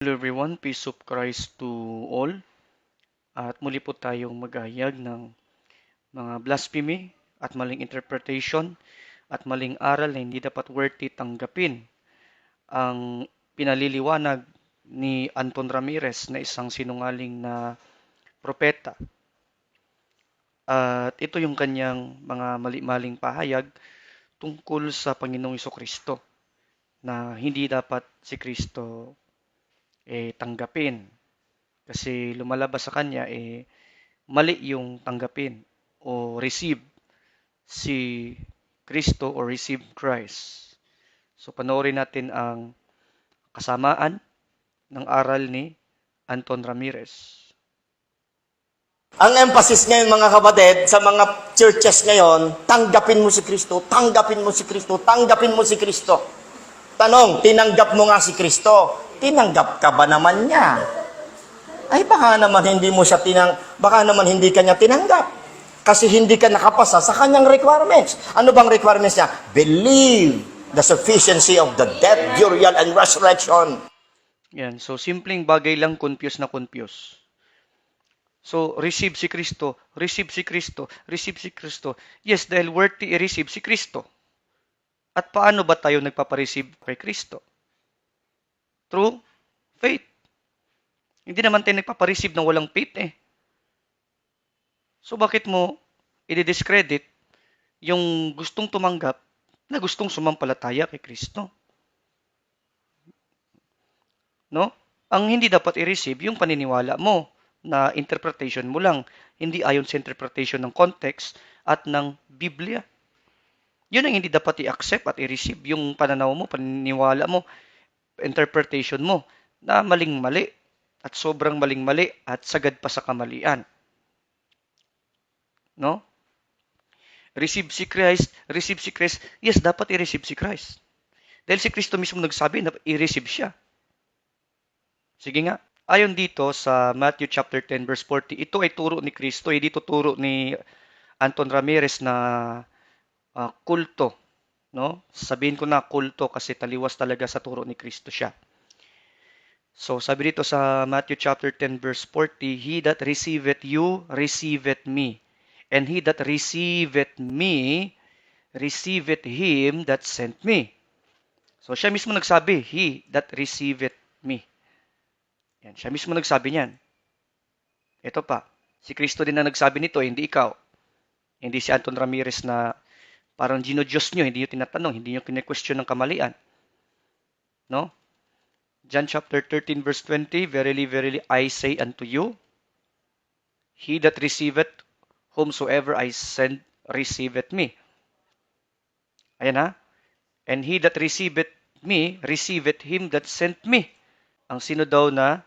Hello everyone, peace of Christ to all. At muli po tayong maghahayag ng mga blasphemy at maling interpretation at maling aral na hindi dapat worthy tanggapin. Ang pinaliliwanag ni Anton Ramirez na isang sinungaling na propeta. At ito yung kanyang mga mali-maling pahayag tungkol sa Panginoong Kristo na hindi dapat si Kristo tanggapin. Kasi lumalabas sa kanya mali yung tanggapin o receive si Kristo o receive Christ. So panoorin natin ang kasamaan ng aral ni Anton Ramirez. Ang emphasis ngayon mga kapatid sa mga churches ngayon, tanggapin mo si Kristo, tanggapin mo si Kristo, tanggapin mo si Kristo. Tanong, tinanggap mo nga si Kristo, tinanggap ka ba naman niya? Ay baka naman hindi mo siya baka naman hindi ka niya tinanggap. Kasi hindi ka nakapasa sa kanyang requirements. Ano bang requirements niya? Believe the sufficiency of the death, burial, and resurrection. Yan, so simpleng bagay lang, confuse na confuse. So, receive si Kristo, receive si Kristo, receive si Kristo. Yes, dahil worthy i-receive si Kristo. At paano ba tayo nagpapareceive kay Kristo? Through faith. Hindi naman tayo nagpapareceive ng walang faith eh. So bakit mo i-discredit yung gustong tumanggap na gustong sumampalataya kay Kristo? No? Ang hindi dapat i-receive yung paniniwala mo na interpretation mo lang, hindi ayon sa interpretation ng context at ng Biblia. Yun ang hindi dapat i-accept at i-receive yung pananaw mo, paniniwala mo, interpretation mo na maling-mali at sobrang maling-mali at sagad pa sa kamalian. No? Receive si Christ, receive si Christ. Yes, dapat i-receive si Christ. Dahil si Kristo mismo nagsabi na i-receive siya. Sige nga. Ayon dito sa Matthew chapter 10 verse 40, ito ay turo ni Kristo, hindi ito turo ni Anton Ramirez na kulto, no? Sabihin ko na kulto kasi taliwas talaga sa turo ni Kristo siya. So sabi dito sa Matthew chapter 10 verse 40, he that receiveth you receiveth me, and he that receiveth me receiveth him that sent me. So siya mismo nagsabi, he that receiveth me. Yan, siya mismo nagsabi niyan. Ito pa, si Kristo din na nagsabi nito, hindi ikaw. Hindi si Anton Ramirez na parang gino-Diyos nyo, hindi nyo tinatanong, hindi nyo kine-question ng kamalian. No? John chapter 13 verse 20, verily, verily, I say unto you, he that receiveth whomsoever I send receiveth me. Ayan ha. And he that receiveth me, receiveth him that sent me. Ang sino daw na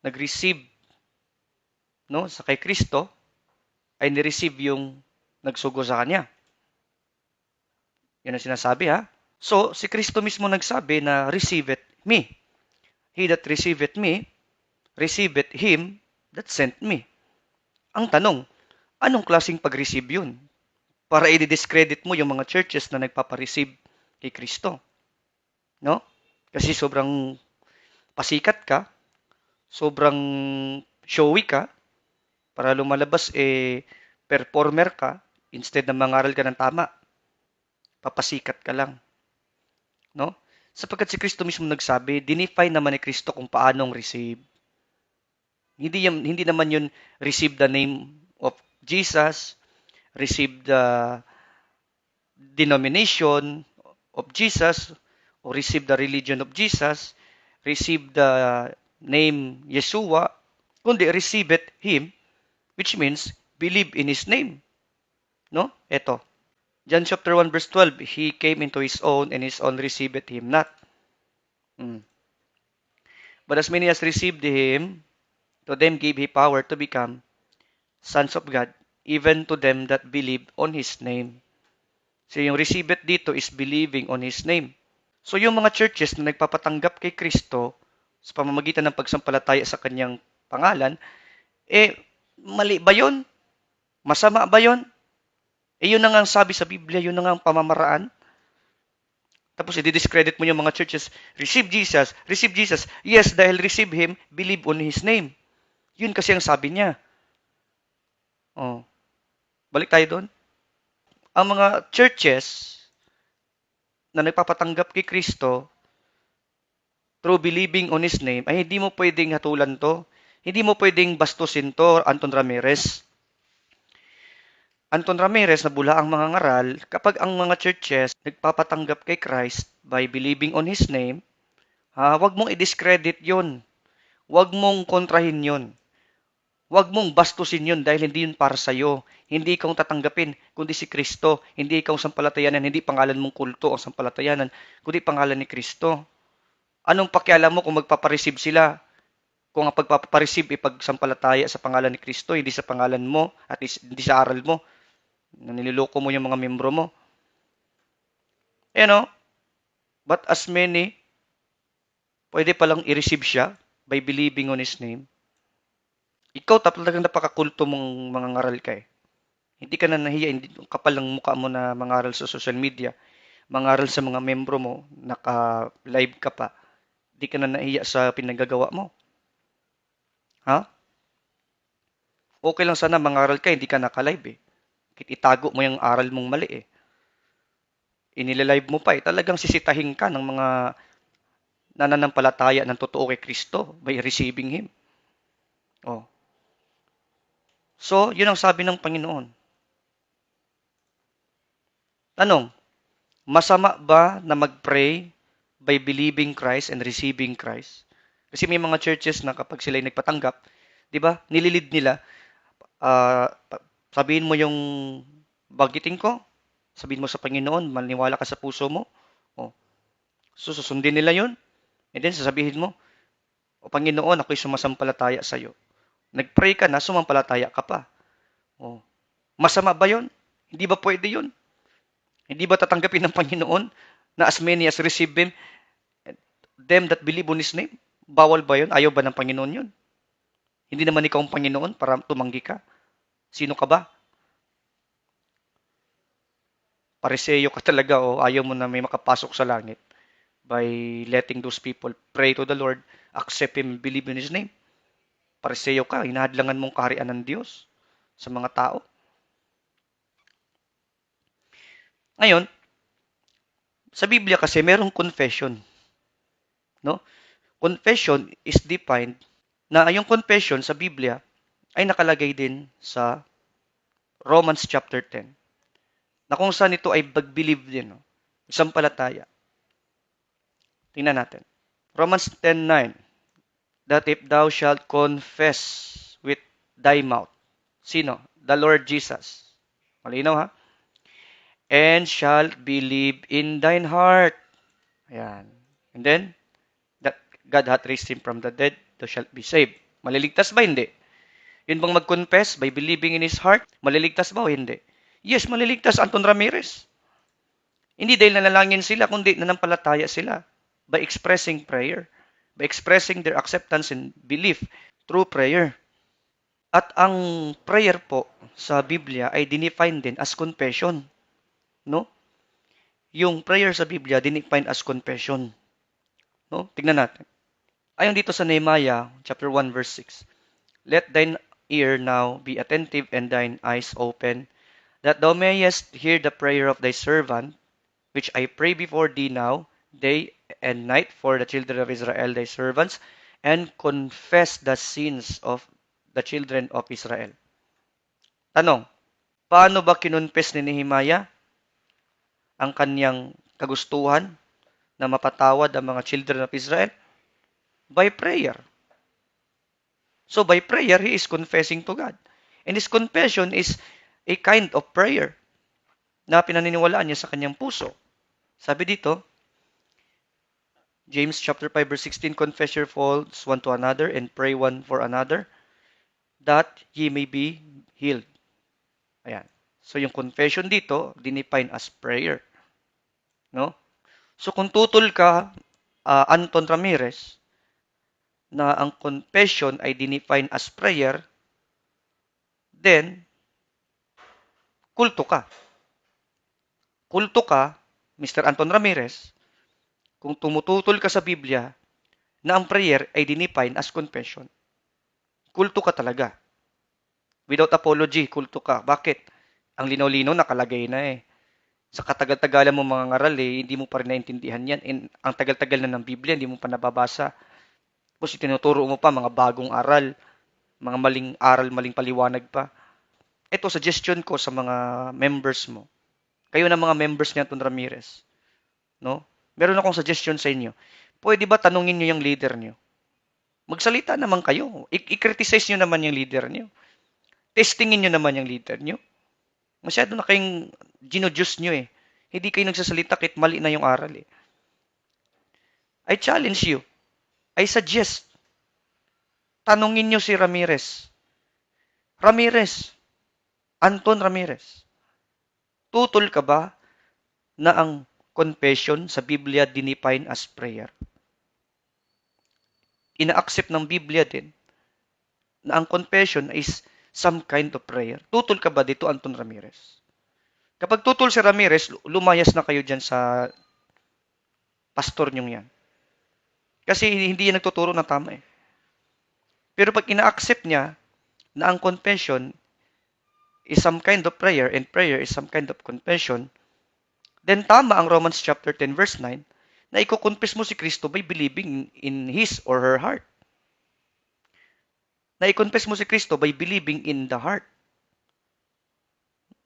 nag-receive no, sa kay Kristo, ay ni-receive yung nagsugo sa kanya. Yan ang sinasabi ha. So, si Kristo mismo nagsabi na receiveth me. He that receiveth me, receiveth him that sent me. Ang tanong, anong klaseng pag-receive yun? Para i-discredit mo yung mga churches na nagpapareceive kay Kristo. No? Kasi sobrang pasikat ka, sobrang showy ka, para lumalabas performer ka, instead na mangaral ka ng tama, papasikat ka lang. No? Sapagkat si Kristo mismo nagsabi, dinefine naman ni Kristo kung paanong receive. Hindi naman yun receive the name of Jesus, receive the denomination of Jesus, or receive the religion of Jesus, receive the name Yeshua, kundi receive it Him, which means believe in His name. No? Ito. John chapter 1 verse 12, He came into His own and His own received Him not. But as many as received Him, to them gave He power to become sons of God, even to them that believe on His name. So yung receive it dito is believing on His name. So yung mga churches na nagpapatanggap kay Kristo sa pamamagitan ng pagsampalataya sa Kanyang pangalan, mali ba yun? Masama ba yun? Yun na nga ang sabi sa Biblia, yun na nga ang pamamaraan. Tapos i-discredit mo yung mga churches, receive Jesus, receive Jesus. Yes, dahil receive Him, believe on His name. Yun kasi ang sabi niya. Oh, balik tayo doon. Ang mga churches na nagpapatanggap kay Kristo through believing on His name, ay hindi mo pwedeng hatulan to. Hindi mo pwedeng bastusin to, Anton Ramirez. Anton Ramirez na bula ang mga ngaral, kapag ang mga churches nagpapatanggap kay Christ by believing on His name, wag mong i-discredit yun. Wag mong kontrahin yun. Wag mong bastusin yun dahil hindi yun para sa'yo. Hindi ikaw tatanggapin, kundi si Kristo. Hindi ikaw sampalatayanan, hindi pangalan mong kulto ang sampalatayanan, kundi pangalan ni Kristo. Anong pakialam mo kung magpapareceive sila? Kung ang pagpapareceive ipagsampalataya sa pangalan ni Kristo, hindi sa pangalan mo at hindi sa aral mo, na nililoko mo yung mga membro mo. You know, but as many, pwede palang i-receive siya by believing on His name. Ikaw talagang napakakulto mong mga ngaral ka eh. Hindi ka na nahiya, hindi kapal lang mukha mo na mangaral sa social media, mangaral sa mga membro mo, naka-live ka pa. Hindi ka na nahiya sa pinagagawa mo. Ha? Okay lang sana mangaral ka, hindi ka naka-live eh. Itago mo yung aral mong mali eh. Inilalive mo pa eh. Talagang sisitahin ka ng mga nananampalataya ng totoo kay Kristo by receiving Him. Oh. So, yun ang sabi ng Panginoon. Tanong, masama ba na mag-pray by believing Christ and receiving Christ? Kasi may mga churches na kapag sila ay nagpatanggap, di ba, nililid nila, uh, sabihin mo yung banggitin ko, sabihin mo sa Panginoon, maniwala ka sa puso mo, oh. So, susundin nila yun, and then sasabihin mo, o Panginoon, ako'y sumasampalataya sa iyo. Nag-pray ka na, sumampalataya ka pa. Oh. Masama ba yun? Hindi ba pwede yun? Hindi ba tatanggapin ng Panginoon na as many as receive Him, them that believe on His name? Bawal ba yun? Ayaw ba ng Panginoon yun? Hindi naman ikaw ang Panginoon para tumanggi ka. Sino ka ba? Pariseyo ka talaga o ayaw mo na may makapasok sa langit by letting those people pray to the Lord, accept Him, believe in His name. Pariseyo ka, hinahadlangan mong kaharian ng Diyos sa mga tao. Ngayon, sa Biblia kasi merong confession. No? Confession is defined na yung confession sa Biblia ay nakalagay din sa Romans chapter 10. Na kung saan ito ay pag-believe din. No? Isang palataya. Tingnan natin. Romans 10:9. That if thou shalt confess with thy mouth. Sino? The Lord Jesus. Malinaw ha? And shalt believe in thine heart. Ayan. And then, that God hath raised Him from the dead, thou shalt be saved. Maliligtas ba? Hindi. Yun bang mag-confess by believing in his heart? Maliligtas ba o hindi? Yes, maliligtas, Anton Ramirez. Hindi dahil nanalangin sila, kundi nanampalataya sila by expressing prayer, by expressing their acceptance and belief through prayer. At ang prayer po sa Biblia ay dinefine din as confession. No? Yung prayer sa Biblia dinefine as confession. No? Tignan natin. Ayon dito sa Nehemiah chapter 1 verse 6. Let thine ear now be attentive and thine eyes open, that thou mayest hear the prayer of thy servant, which I pray before thee now, day and night for the children of Israel, thy servants, and confess the sins of the children of Israel. Tanong, paano ba kinonfess ni Nehemiah ang kanyang kagustuhan na mapatawad ang mga children of Israel? By prayer. So by prayer, he is confessing to God. And his confession is a kind of prayer na pinaniniwalaan niya sa kanyang puso. Sabi dito, James chapter 5 verse 16, confess your faults one to another and pray one for another, that ye may be healed. Ayan. So yung confession dito, dinefine as prayer. No? So kung tutol ka, Anton Ramirez, na ang confession ay dinefine as prayer, then, kulto ka. Kulto ka, Mr. Anton Ramirez, kung tumututol ka sa Biblia na ang prayer ay dinefine as confession. Kulto ka talaga. Without apology, kulto ka. Bakit? Ang linaw-linaw nakalagay na eh. Sa katagal-tagalan mo mga ngaral eh, hindi mo pa rin naintindihan yan. And ang tagal-tagal na ng Biblia, hindi mo pa nababasa. Tapos itinuturo mo pa mga bagong aral, mga maling aral, maling paliwanag pa. Ito, suggestion ko sa mga members mo. Kayo na mga members ni Anton Ramirez. No? Meron akong suggestion sa inyo. Pwede ba tanungin nyo yung leader nyo? Magsalita naman kayo. I-criticize nyo naman yung leader nyo. Testingin nyo naman yung leader nyo. Masyado na kayong ginodiyos nyo eh. Hindi kayo nagsasalita kahit mali na yung aral eh. I challenge you. I suggest. Tanungin nyo si Ramirez. Ramirez. Anton Ramirez. Tutol ka ba na ang confession sa Biblia dinefine as prayer? Ina-accept ng Biblia din na ang confession is some kind of prayer. Tutol ka ba dito, Anton Ramirez? Kapag tutol si Ramirez, lumayas na kayo dyan sa pastor nyong yan. Kasi hindi yan nagtuturo na tama eh. Pero pag ina-accept niya na ang confession is some kind of prayer and prayer is some kind of confession, then tama ang Romans chapter 10 verse 9 na iko-confess mo si Kristo by believing in his or her heart. Na i-confess mo si Kristo by believing in the heart.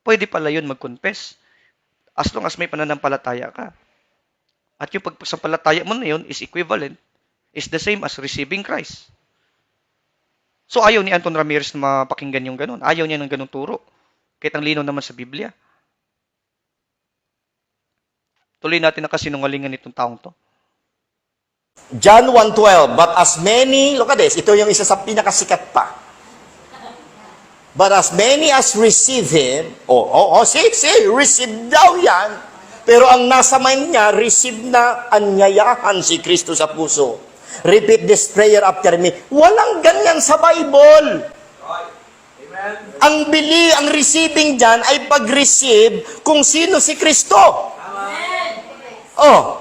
Pwede pala yun mag-confess as long as may pananampalataya ka. At yung pagsampalataya mo na yun is equivalent, is the same as receiving Christ. So ayaw ni Anton Ramirez na mapakinggan yung ganun. Ayaw niya ng ganung turo. Kahit ang linaw naman sa Biblia. Tuloy natin ang kasinungalingan nitong taong to. John 1:12, but as many, look at this, ito yung isa sa pinakasikat pa. But as many as receive Him, see, receive daw yan. Pero ang nasa mind niya, receive na anyayahan si Kristo sa puso. Repeat this prayer after me. Walang ganyan sa Bible. Amen. Ang receiving dyan ay pag-receive kung sino si Kristo. Oh,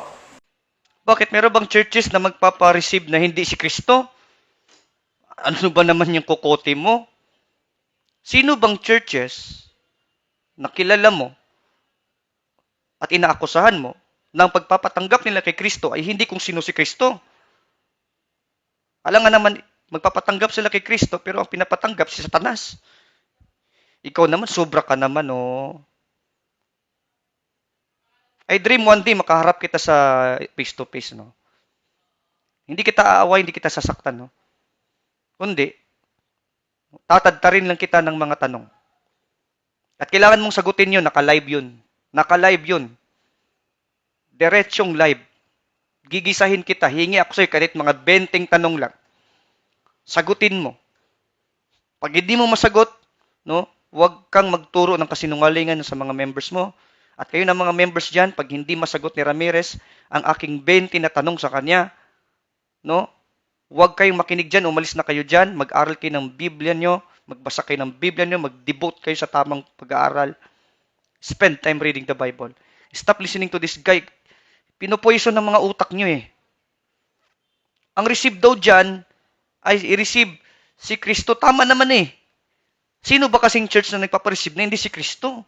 Bakit? Meron bang churches na magpapa-receive na hindi si Kristo? Ano ba naman yung kokote mo? Sino bang churches na kilala mo at inaakusahan mo na ang pagpapatanggap nila kay Kristo ay hindi kung sino si Kristo? Alam nga naman, magpapatanggap sila kay Kristo pero ang pinapatanggap si Satanas. Ikaw naman, sobra ka naman, oh. I dream one day makaharap kita sa face to face, no? Hindi kita aaway, hindi kita sasaktan, no? Kundi, tatadtarin lang kita ng mga tanong. At kailangan mong sagutin yun, naka-live yun. Naka-live yun. Diretsyong live. Gigisahin kita, hingi ako sa'yo kahit mga 20 tanong lang. Sagutin mo. Pag hindi mo masagot, no, huwag kang magturo ng kasinungalingan sa mga members mo. At kayo ng mga members dyan, pag hindi masagot ni Ramirez ang aking 20 na tanong sa kanya, no, huwag kayong makinig dyan, umalis na kayo dyan, mag-aral kayo ng Biblia nyo, magbasa kayo ng Biblia nyo, mag-devote kayo sa tamang pag-aaral. Spend time reading the Bible. Stop listening to this guy. Pinopoison ng mga utak nyo eh. Ang receive daw dyan, ay i-receive si Kristo. Tama naman eh. Sino ba kasing church na nagpapareceive na hindi si Kristo?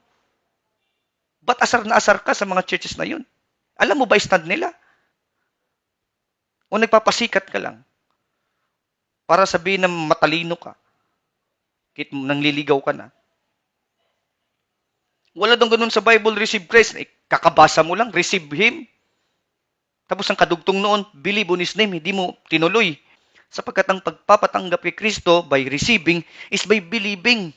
Ba't asar na asar ka sa mga churches na yun? Alam mo ba stand nila? O nagpapasikat ka lang? Para sabihin na matalino ka. Kahit nangliligaw ka na. Wala dong ganun sa Bible, receive Christ. Kakabasa mo lang, receive Him. Tapos ang kadugtong noon, believe on His name, hindi mo tinuloy. Sapagkat ang pagpapatanggap kay Kristo by receiving is by believing.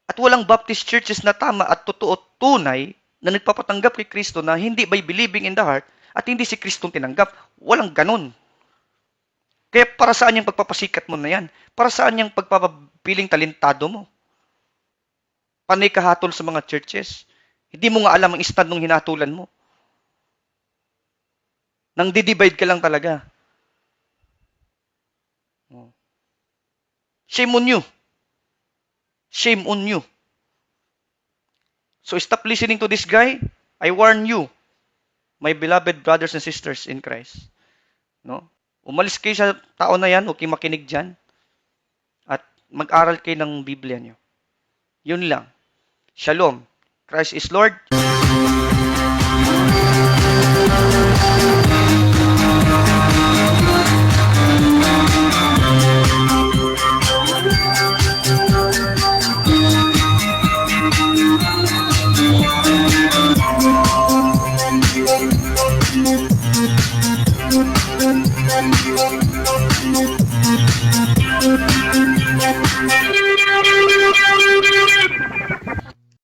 At walang Baptist churches na tama at totoo tunay na nagpapatanggap kay Kristo na hindi by believing in the heart at hindi si Kristong tinanggap. Walang ganun. Kaya para saan yung pagpapasikat mo na yan? Para saan yung pagpapapiling talentado mo? Panay kahatol sa mga churches. Hindi mo nga alam ang stand ng hinatulan mo. Nang didivide ka lang talaga. Shame on you. Shame on you. So stop listening to this guy. I warn you. My beloved brothers and sisters in Christ. No? Umalis kayo sa tao na yan, huwag kayong makinig dyan. At mag-aral kayo ng Biblia nyo. Yun lang. Shalom. Christ is Lord.